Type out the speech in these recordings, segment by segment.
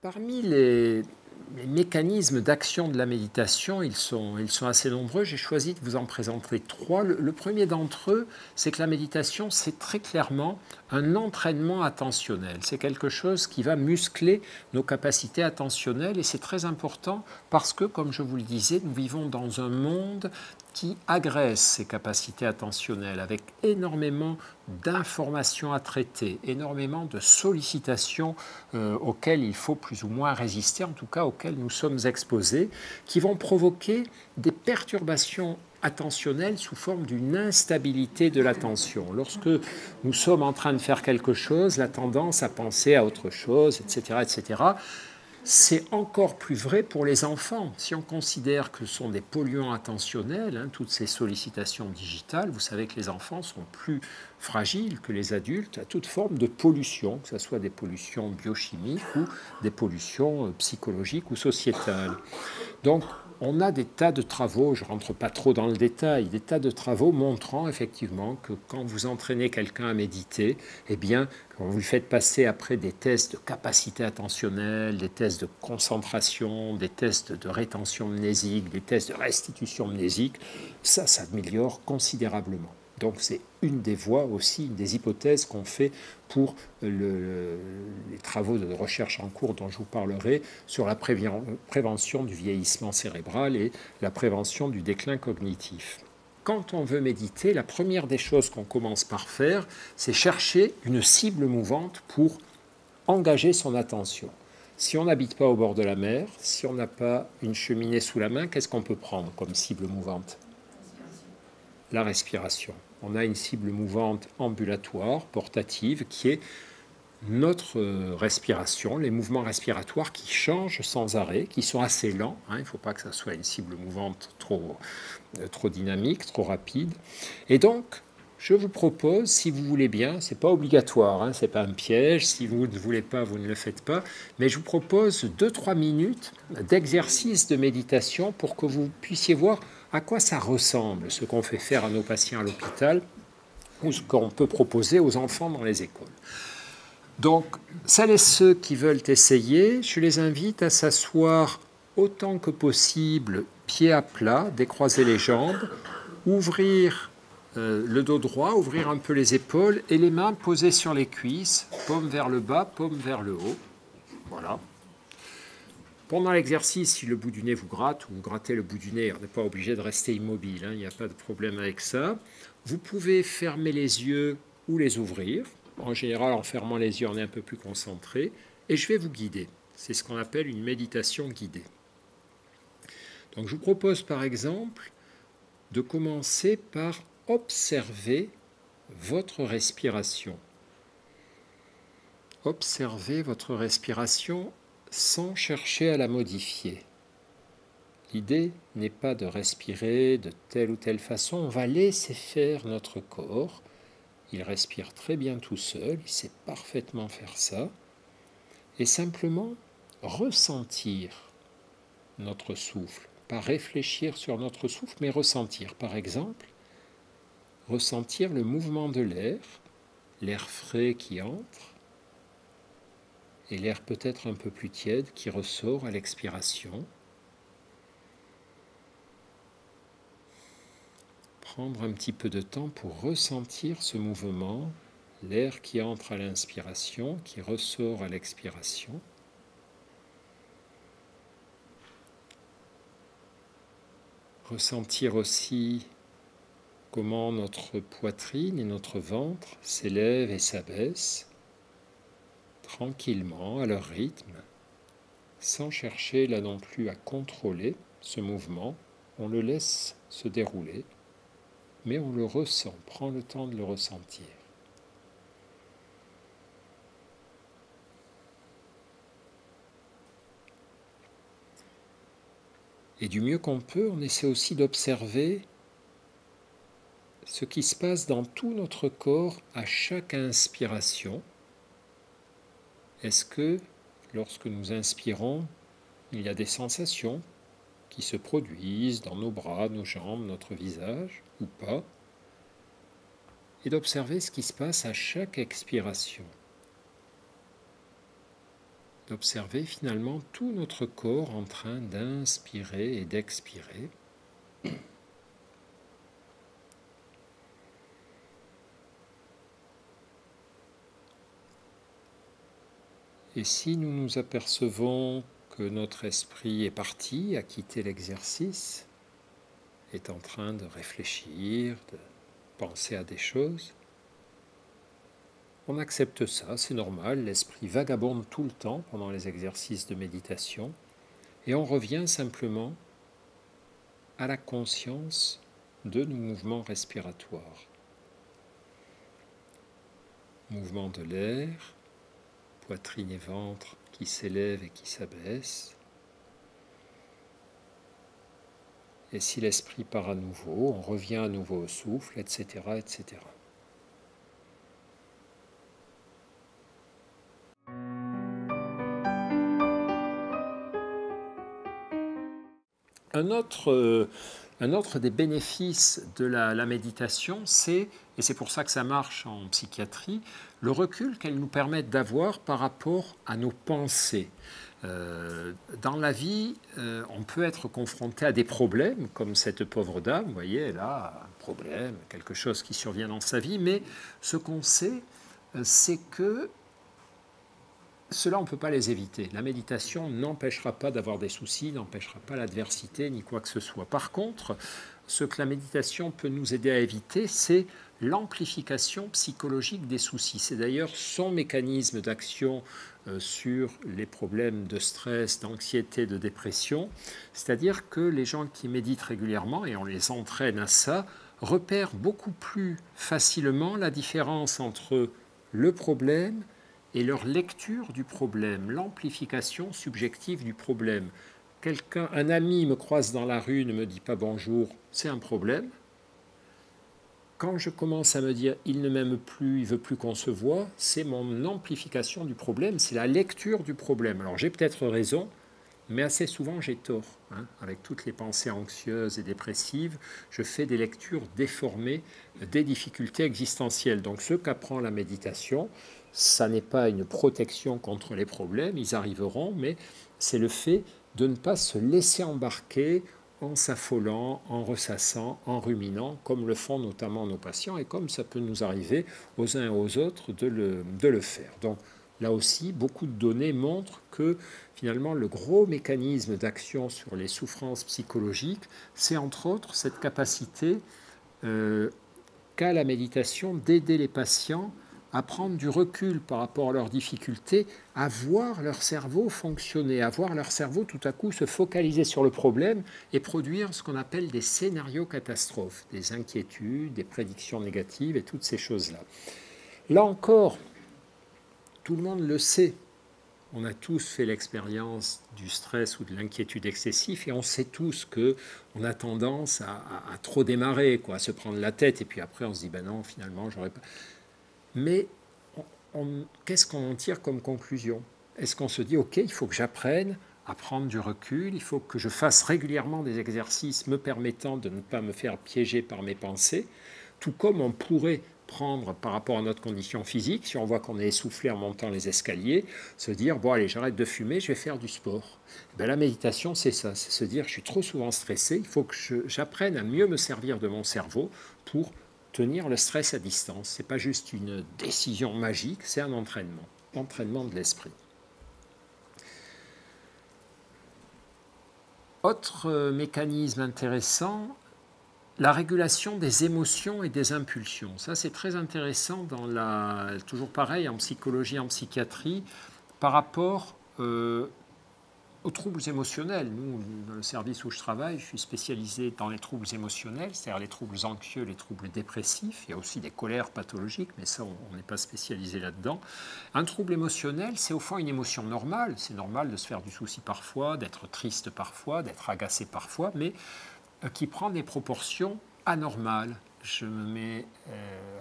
Parmi les mécanismes d'action de la méditation, ils sont assez nombreux. J'ai choisi de vous en présenter trois. Le premier d'entre eux, c'est que la méditation, c'est très clairement un entraînement attentionnel. C'est quelque chose qui va muscler nos capacités attentionnelles et c'est très important parce que, comme je vous le disais, nous vivons dans un monde qui agresse ces capacités attentionnelles avec énormément d'informations à traiter, énormément de sollicitations auxquelles il faut plus ou moins résister, en tout cas auxquelles nous sommes exposés, qui vont provoquer des perturbations attentionnelles sous forme d'une instabilité de l'attention. Lorsque nous sommes en train de faire quelque chose, la tendance à penser à autre chose, etc., etc., c'est encore plus vrai pour les enfants. Si on considère que ce sont des polluants attentionnels, toutes ces sollicitations digitales, vous savez que les enfants sont plus fragiles que les adultes à toute forme de pollution, que ce soit des pollutions biochimiques ou des pollutions psychologiques ou sociétales. Donc, on a des tas de travaux, je ne rentre pas trop dans le détail, des tas de travaux montrant effectivement que quand vous entraînez quelqu'un à méditer, eh bien, quand vous lui faites passer après des tests de capacité attentionnelle, des tests de concentration, des tests de rétention mnésique, des tests de restitution mnésique, ça s'améliore considérablement. Donc c'est une des voies aussi, une des hypothèses qu'on fait pour les travaux de recherche en cours dont je vous parlerai sur la prévention du vieillissement cérébral et la prévention du déclin cognitif. Quand on veut méditer, la première des choses qu'on commence par faire, c'est chercher une cible mouvante pour engager son attention. Si on n'habite pas au bord de la mer, si on n'a pas une cheminée sous la main, qu'est-ce qu'on peut prendre comme cible mouvante ? La respiration. On a une cible mouvante ambulatoire, portative, qui est notre respiration, les mouvements respiratoires qui changent sans arrêt, qui sont assez lents. Il ne faut pas que ça soit une cible mouvante trop dynamique, trop rapide. Et donc, je vous propose, si vous voulez bien, ce n'est pas obligatoire, ce n'est pas un piège, si vous ne voulez pas, vous ne le faites pas, mais je vous propose 2-3 minutes d'exercice de méditation pour que vous puissiez voir à quoi ça ressemble, ce qu'on fait faire à nos patients à l'hôpital ou ce qu'on peut proposer aux enfants dans les écoles. Donc, celles et ceux qui veulent essayer, je les invite à s'asseoir autant que possible, pieds à plat, décroiser les jambes, ouvrir le dos droit, ouvrir un peu les épaules et les mains posées sur les cuisses, paume vers le bas, paume vers le haut. Voilà. Pendant l'exercice, si le bout du nez vous gratte ou vous grattez le bout du nez, on n'est pas obligé de rester immobile, il n'y a pas de problème avec ça. Vous pouvez fermer les yeux ou les ouvrir. En général, en fermant les yeux, on est un peu plus concentré. Et je vais vous guider. C'est ce qu'on appelle une méditation guidée. Donc, je vous propose par exemple de commencer par observer votre respiration. Observez votre respiration sans chercher à la modifier. L'idée n'est pas de respirer de telle ou telle façon, on va laisser faire notre corps. Il respire très bien tout seul, il sait parfaitement faire ça, et simplement ressentir notre souffle, pas réfléchir sur notre souffle, mais ressentir. Par exemple, ressentir le mouvement de l'air frais qui entre, et l'air peut-être un peu plus tiède qui ressort à l'expiration. Prendre un petit peu de temps pour ressentir ce mouvement, l'air qui entre à l'inspiration, qui ressort à l'expiration. Ressentir aussi comment notre poitrine et notre ventre s'élèvent et s'abaissent tranquillement, à leur rythme, sans chercher là non plus à contrôler ce mouvement. On le laisse se dérouler, mais on le ressent, prend le temps de le ressentir. Et du mieux qu'on peut, on essaie aussi d'observer ce qui se passe dans tout notre corps à chaque inspiration. Est-ce que, lorsque nous inspirons, il y a des sensations qui se produisent dans nos bras, nos jambes, notre visage, ou pas? Et d'observer ce qui se passe à chaque expiration. d'observer finalement tout notre corps en train d'inspirer et d'expirer. Et si nous nous apercevons que notre esprit est parti, a quitté l'exercice, est en train de réfléchir, de penser à des choses, on accepte ça, c'est normal, l'esprit vagabonde tout le temps pendant les exercices de méditation, et on revient simplement à la conscience de nos mouvements respiratoires. Mouvement de l'air, poitrine et ventre qui s'élèvent et qui s'abaissent. Et si l'esprit part à nouveau, on revient à nouveau au souffle, etc., etc. Un autre des bénéfices de la méditation, c'est, et c'est pour ça que ça marche en psychiatrie, le recul qu'elle nous permet d'avoir par rapport à nos pensées. Dans la vie, on peut être confronté à des problèmes, comme cette pauvre dame, vous voyez, elle a un problème, quelque chose qui survient dans sa vie, mais ce qu'on sait, c'est que cela, on ne peut pas les éviter. La méditation n'empêchera pas d'avoir des soucis, n'empêchera pas l'adversité, ni quoi que ce soit. Par contre, ce que la méditation peut nous aider à éviter, c'est l'amplification psychologique des soucis. C'est d'ailleurs son mécanisme d'action sur les problèmes de stress, d'anxiété, de dépression. C'est-à-dire que les gens qui méditent régulièrement, et on les entraîne à ça, repèrent beaucoup plus facilement la différence entre le problème et leur lecture du problème, l'amplification subjective du problème. Un ami me croise dans la rue, ne me dit pas bonjour, c'est un problème. Quand je commence à me dire il ne m'aime plus, il ne veut plus qu'on se voit, c'est mon amplification du problème, c'est la lecture du problème. Alors j'ai peut-être raison, mais assez souvent j'ai tort. Avec toutes les pensées anxieuses et dépressives, je fais des lectures déformées des difficultés existentielles. Donc ce qu'apprend la méditation, ça n'est pas une protection contre les problèmes, ils arriveront, mais c'est le fait de ne pas se laisser embarquer en s'affolant, en ressassant, en ruminant, comme le font notamment nos patients, et comme ça peut nous arriver aux uns et aux autres de le faire. Donc là aussi, beaucoup de données montrent que finalement le gros mécanisme d'action sur les souffrances psychologiques, c'est entre autres cette capacité qu'a la méditation d'aider les patients à prendre du recul par rapport à leurs difficultés, à voir leur cerveau fonctionner, à voir leur cerveau tout à coup se focaliser sur le problème et produire ce qu'on appelle des scénarios catastrophes, des inquiétudes, des prédictions négatives et toutes ces choses-là. Là encore, tout le monde le sait. On a tous fait l'expérience du stress ou de l'inquiétude excessive et on sait tous qu'on a tendance à trop démarrer, à se prendre la tête et puis après on se dit ben non, finalement, j'aurais pas. Mais qu'est-ce qu'on en tire comme conclusion? Est-ce qu'on se dit, ok, il faut que j'apprenne à prendre du recul, il faut que je fasse régulièrement des exercices me permettant de ne pas me faire piéger par mes pensées, tout comme on pourrait prendre par rapport à notre condition physique, si on voit qu'on est essoufflé en montant les escaliers, se dire, bon allez, j'arrête de fumer, je vais faire du sport. Ben, la méditation, c'est ça, c'est se dire, je suis trop souvent stressé, il faut que j'apprenne à mieux me servir de mon cerveau pour tenir le stress à distance. Ce n'est pas juste une décision magique, c'est un entraînement de l'esprit. Autre mécanisme intéressant, la régulation des émotions et des impulsions. Ça, c'est très intéressant toujours pareil, en psychologie, en psychiatrie, par rapport aux troubles émotionnels. Nous, dans le service où je travaille, je suis spécialisé dans les troubles émotionnels, c'est-à-dire les troubles anxieux, les troubles dépressifs. Il y a aussi des colères pathologiques, mais ça, on n'est pas spécialisé là-dedans. Un trouble émotionnel, c'est au fond une émotion normale. C'est normal de se faire du souci parfois, d'être triste parfois, d'être agacé parfois, mais qui prend des proportions anormales. Je me mets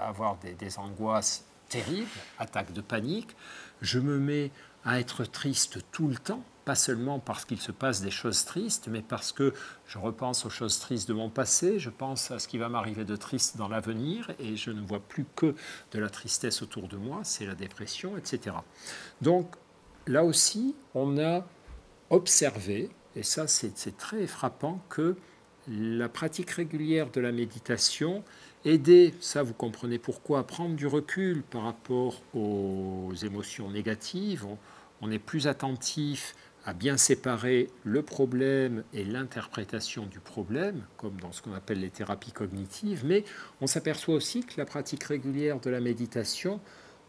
à avoir des angoisses terribles, attaques de panique. Je me mets à être triste tout le temps, pas seulement parce qu'il se passe des choses tristes, mais parce que je repense aux choses tristes de mon passé, je pense à ce qui va m'arriver de triste dans l'avenir, et je ne vois plus que de la tristesse autour de moi, c'est la dépression, etc. Donc, là aussi, on a observé, et ça c'est très frappant, que la pratique régulière de la méditation aidait, ça vous comprenez pourquoi, à prendre du recul par rapport aux émotions négatives. On est plus attentif à bien séparer le problème et l'interprétation du problème, comme dans ce qu'on appelle les thérapies cognitives, mais on s'aperçoit aussi que la pratique régulière de la méditation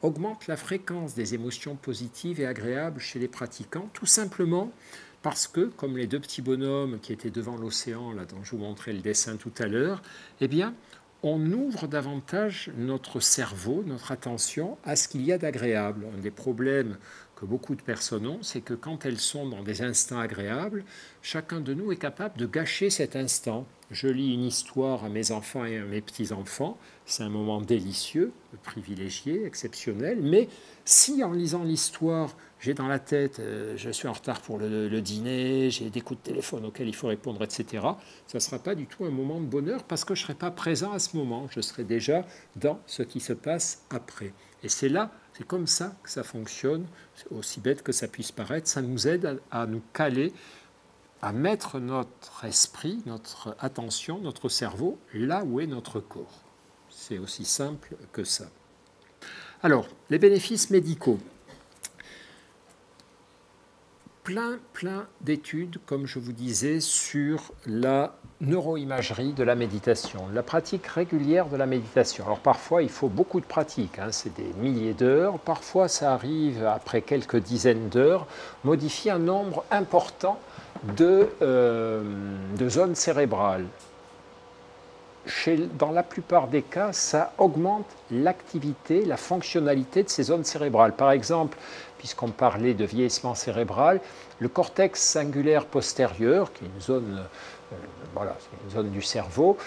augmente la fréquence des émotions positives et agréables chez les pratiquants, tout simplement parce que, comme les deux petits bonhommes qui étaient devant l'océan, là dont je vous montrais le dessin tout à l'heure, eh bien, on ouvre davantage notre cerveau, notre attention à ce qu'il y a d'agréable. Un des problèmes que beaucoup de personnes ont, c'est que quand elles sont dans des instants agréables, chacun de nous est capable de gâcher cet instant. Je lis une histoire à mes enfants et à mes petits-enfants, c'est un moment délicieux, privilégié, exceptionnel, mais si en lisant l'histoire, j'ai dans la tête, je suis en retard pour le dîner, j'ai des coups de téléphone auxquels il faut répondre, etc., ça ne sera pas du tout un moment de bonheur parce que je ne serai pas présent à ce moment, je serai déjà dans ce qui se passe après. Et c'est là, c'est comme ça que ça fonctionne, aussi bête que ça puisse paraître, ça nous aide à nous caler, à mettre notre esprit, notre attention, notre cerveau là où est notre corps. C'est aussi simple que ça. Alors, les bénéfices médicaux. Plein d'études, comme je vous disais, sur la neuroimagerie de la méditation, la pratique régulière de la méditation. Alors parfois, il faut beaucoup de pratique, hein, c'est des milliers d'heures. Parfois, ça arrive après quelques dizaines d'heures, modifier un nombre important de zones cérébrales. Dans la plupart des cas, ça augmente l'activité, la fonctionnalité de ces zones cérébrales. Par exemple, puisqu'on parlait de vieillissement cérébral, le cortex singulaire postérieur, qui est une zone, une zone du cerveau,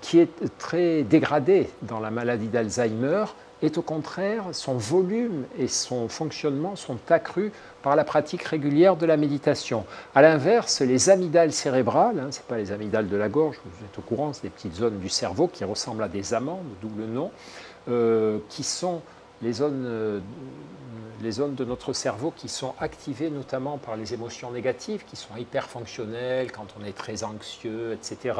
qui est très dégradée dans la maladie d'Alzheimer, est au contraire, son volume et son fonctionnement sont accrus par la pratique régulière de la méditation. A l'inverse, les amygdales cérébrales, ce n'est pas les amygdales de la gorge, vous êtes au courant, c'est des petites zones du cerveau qui ressemblent à des amandes, d'où le nom, qui sont les zones de notre cerveau qui sont activées notamment par les émotions négatives, qui sont hyperfonctionnelles quand on est très anxieux, etc.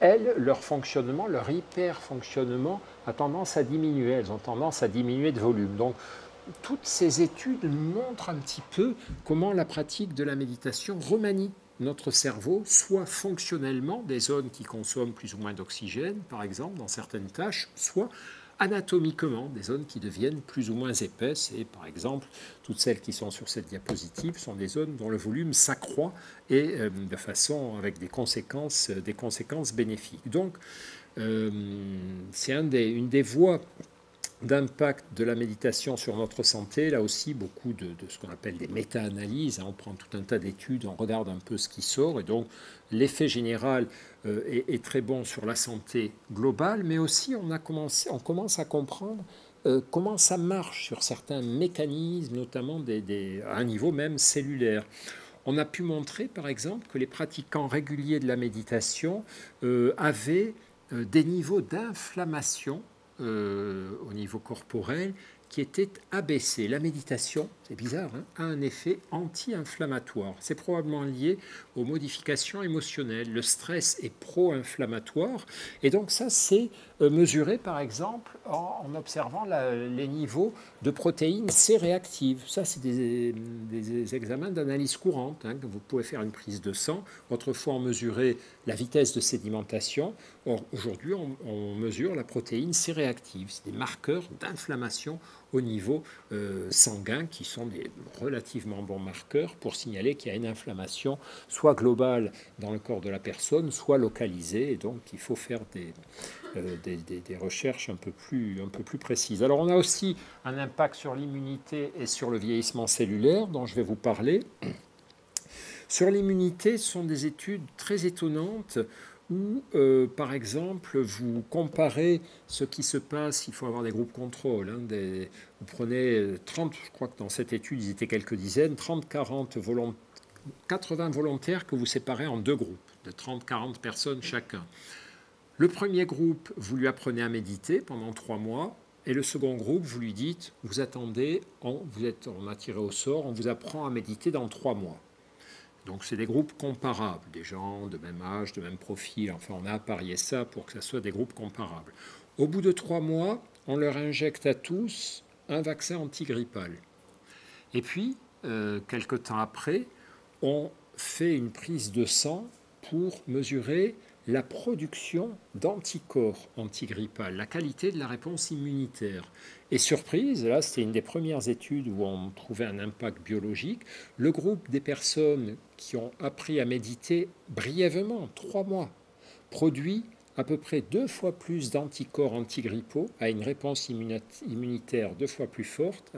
Elles, leur fonctionnement, leur hyperfonctionnement a tendance à diminuer, elles ont tendance à diminuer de volume. Donc, toutes ces études montrent un petit peu comment la pratique de la méditation remanie notre cerveau, soit fonctionnellement, des zones qui consomment plus ou moins d'oxygène, par exemple, dans certaines tâches, soit anatomiquement, des zones qui deviennent plus ou moins épaisses. Et par exemple, toutes celles qui sont sur cette diapositive sont des zones dont le volume s'accroît et de façon avec des conséquences bénéfiques. Donc, c'est une des voies d'impact de la méditation sur notre santé. Là aussi, beaucoup de ce qu'on appelle des méta-analyses. On prend tout un tas d'études, on regarde un peu ce qui sort. Et donc, l'effet général est très bon sur la santé globale, mais aussi on commence à comprendre comment ça marche sur certains mécanismes, notamment à un niveau même cellulaire. On a pu montrer, par exemple, que les pratiquants réguliers de la méditation avaient des niveaux d'inflammation au niveau corporel qui était abaissé. La méditation, c'est bizarre, a un effet anti-inflammatoire. C'est probablement lié aux modifications émotionnelles. Le stress est pro-inflammatoire. Et donc ça, c'est mesuré, par exemple, en observant les niveaux de protéines C-réactives. Ça, c'est des examens d'analyse courante. Que vous pouvez faire une prise de sang. Autrefois, on mesurait la vitesse de sédimentation. Or, aujourd'hui, on mesure la protéine C-réactive. C'est des marqueurs d'inflammation au niveau sanguin qui sont des relativement bons marqueurs pour signaler qu'il y a une inflammation soit globale dans le corps de la personne, soit localisée. Et donc, il faut faire des recherches un peu plus précises. Alors, on a aussi un impact sur l'immunité et sur le vieillissement cellulaire dont je vais vous parler. Sur l'immunité, ce sont des études très étonnantes où, par exemple, vous comparez ce qui se passe, il faut avoir des groupes contrôle, vous prenez 30, je crois que dans cette étude, ils étaient quelques dizaines, 80 volontaires que vous séparez en deux groupes, de 30-40 personnes chacun. Le premier groupe, vous lui apprenez à méditer pendant 3 mois, Et le second groupe, vous lui dites, vous attendez, on a tiré au sort, on vous apprend à méditer dans 3 mois. Donc c'est des groupes comparables, des gens de même âge, de même profil, enfin on a apparié ça pour que ce soit des groupes comparables. Au bout de 3 mois, on leur injecte à tous un vaccin antigrippal. Et puis, quelque temps après, on fait une prise de sang pour mesurer la production d'anticorps antigrippales, la qualité de la réponse immunitaire. Et surprise, là c'était une des premières études où on trouvait un impact biologique, le groupe des personnes qui ont appris à méditer brièvement, 3 mois, produit à peu près 2 fois plus d'anticorps antigrippaux, à une réponse immunitaire 2 fois plus forte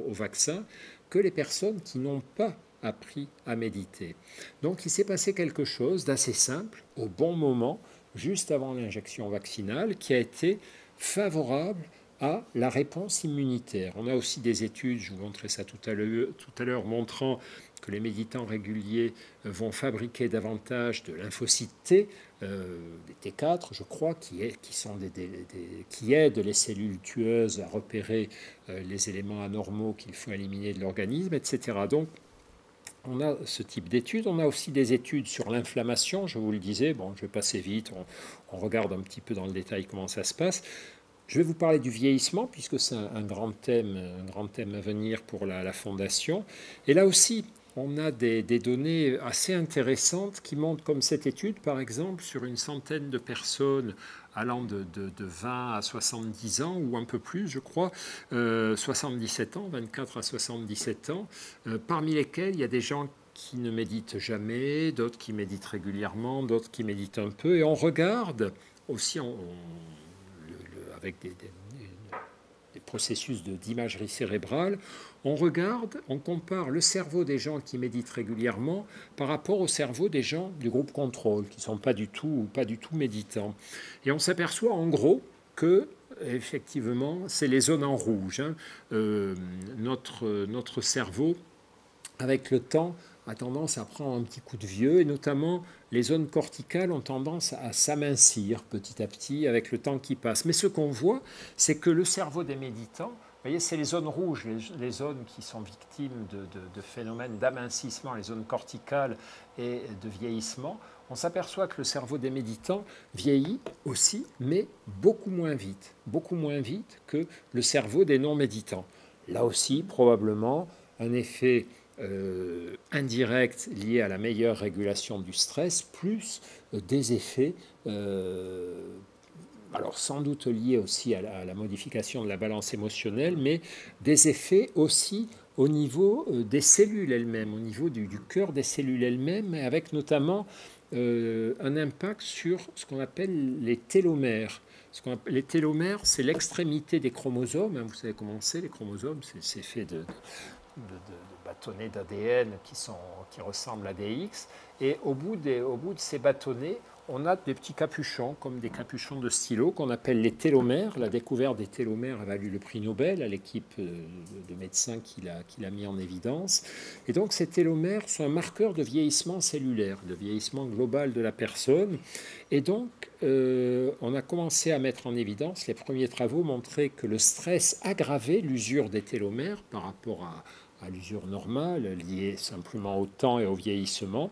au vaccin, que les personnes qui n'ont pas appris à méditer. Donc il s'est passé quelque chose d'assez simple, au bon moment, juste avant l'injection vaccinale, qui a été favorable à la réponse immunitaire. On a aussi des études, je vous montrais ça tout à l'heure, montrant que les méditants réguliers vont fabriquer davantage de lymphocytes T, des T4, je crois, qui aident les cellules tueuses à repérer les éléments anormaux qu'il faut éliminer de l'organisme, etc. Donc, on a ce type d'études. On a aussi des études sur l'inflammation, je vous le disais. Bon, je vais passer vite, on regarde un petit peu dans le détail comment ça se passe. Je vais vous parler du vieillissement, puisque c'est un grand thème à venir pour la Fondation. Et là aussi, on a des données assez intéressantes qui montrent, comme cette étude, par exemple, sur une centaine de personnes allant de 20 à 70 ans, ou un peu plus, je crois, 77 ans, 24 à 77 ans, parmi lesquels il y a des gens qui ne méditent jamais, d'autres qui méditent régulièrement, d'autres qui méditent un peu, et on regarde aussi avec des processus d'imagerie cérébrale, on compare le cerveau des gens qui méditent régulièrement par rapport au cerveau des gens du groupe contrôle, qui ne sont pas du tout méditants. Et on s'aperçoit en gros que, effectivement, c'est les zones en rouge. Notre cerveau, avec le temps, a tendance à prendre un petit coup de vieux, et notamment les zones corticales ont tendance à s'amincir petit à petit avec le temps qui passe. Mais ce qu'on voit, c'est que le cerveau des méditants, vous voyez, c'est les zones rouges, les zones qui sont victimes de phénomènes d'amincissement, les zones corticales et de vieillissement. On s'aperçoit que le cerveau des méditants vieillit aussi, mais beaucoup moins vite que le cerveau des non-méditants. Là aussi, probablement, un effet indirect lié à la meilleure régulation du stress, plus des effets, alors sans doute liés aussi à la modification de la balance émotionnelle, mais des effets aussi au niveau des cellules elles-mêmes, au niveau du cœur des cellules elles-mêmes, avec notamment un impact sur ce qu'on appelle les télomères. Les télomères, c'est l'extrémité des chromosomes. Vous savez comment c'est, les chromosomes, c'est fait de bâtonnets d'ADN qui ressemblent à des X. Et au bout de ces bâtonnets, on a des petits capuchons, comme des capuchons de stylo, qu'on appelle les télomères. La découverte des télomères a valu le prix Nobel à l'équipe de médecins qui l'a mis en évidence. Et donc ces télomères sont un marqueur de vieillissement cellulaire, de vieillissement global de la personne. Et donc, on a commencé à mettre en évidence, les premiers travaux montraient que le stress aggravait l'usure des télomères par rapport à l'usure normale, liée simplement au temps et au vieillissement.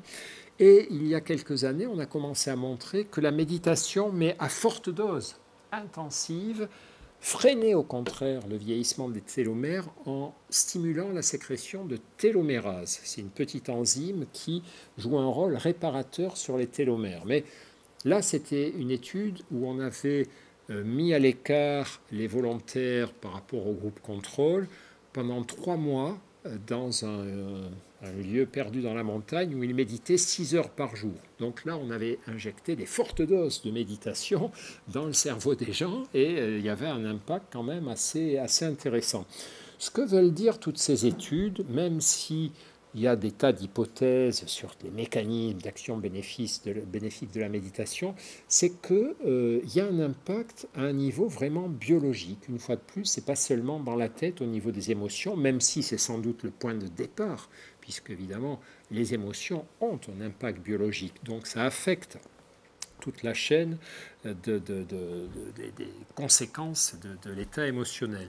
Et il y a quelques années, on a commencé à montrer que la méditation, mais à forte dose, intensive, freinait au contraire le vieillissement des télomères en stimulant la sécrétion de télomérase. C'est une petite enzyme qui joue un rôle réparateur sur les télomères. Mais là, c'était une étude où on avait mis à l'écart les volontaires par rapport au groupe contrôle pendant 3 mois dans un lieu perdu dans la montagne où ils méditaient 6 heures par jour. Donc là, on avait injecté des fortes doses de méditation dans le cerveau des gens et il y avait un impact quand même assez intéressant. Ce que veulent dire toutes ces études, même si il y a des tas d'hypothèses sur les mécanismes d'action bénéfique de la méditation, c'est qu'il y a un impact à un niveau vraiment biologique. Une fois de plus, ce n'est pas seulement dans la tête au niveau des émotions, même si c'est sans doute le point de départ, puisque évidemment les émotions ont un impact biologique, donc ça affecte toute la chaîne des conséquences de l'état émotionnel.